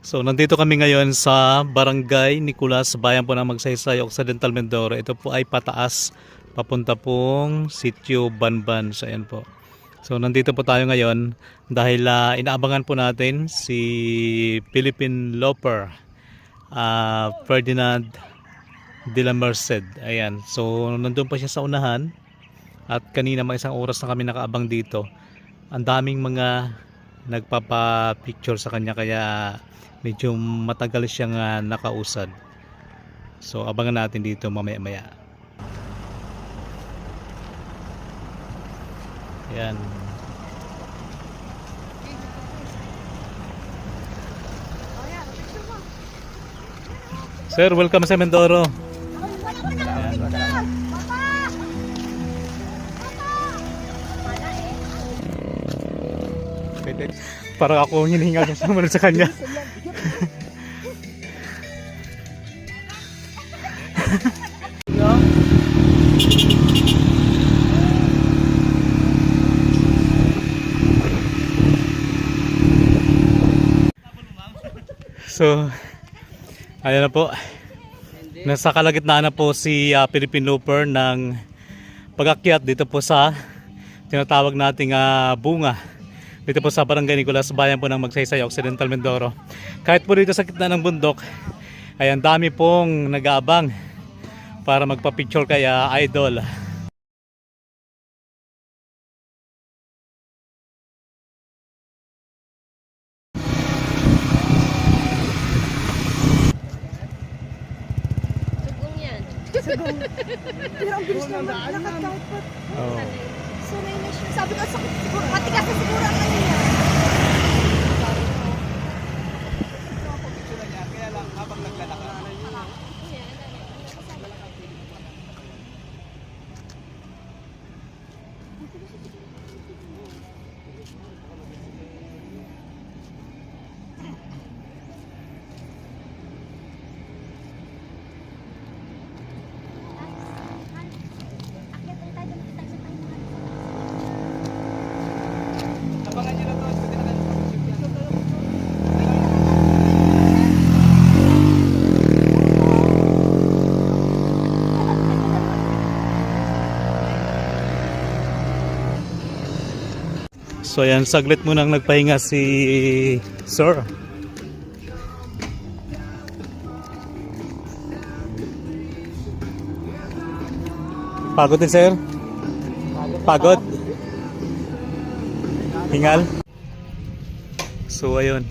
So nandito kami ngayon sa Barangay Nicolas, bayan po ng Magsaysay, Occidental Mindoro. Ito po ay pataas, papunta pong Sitio Banban. So ayan po. So nandito po tayo ngayon dahil inaabangan po natin si Philippine Loper, Ferdinand de la Merced. Ayan. So nandun pa siya sa unahan at kanina mga isang oras na kami nakaabang dito. Ang daming mga nagpapa-picture sa kanya kaya medyo matagal siyang nakausad. So abangan natin dito mamaya-maya. Ayan. Sir, welcome sa Mindoro. Parang ako hinihingal sa sumunod sa kanya. So, ayan na po. Nasa kalagitnaan na po si Philippine Loper ng pag-akyat dito po sa tinatawag nating bunga. Dito po sa Barangay Nicolas, bayan po ng Magsaysay, Occidental Mindoro. Kahit po dito sa gitna ng bundok, ay ang dami pong nag-aabang para magpa-picture kay Idol. Sugong yan. Sugong. Pero ang bilis na maglakad kahit pa. Oh. Sanay na siya. Sabi ko, sakit siguro. Matigas na siguro ang kanina. Kaya lang habang naglalakad. Abangan nyo na to. Pwede na kayo So ayan, saglit mo nang nagpahinga si Sir. Pagod din, Sir? Pagod? Hingal? So ayun.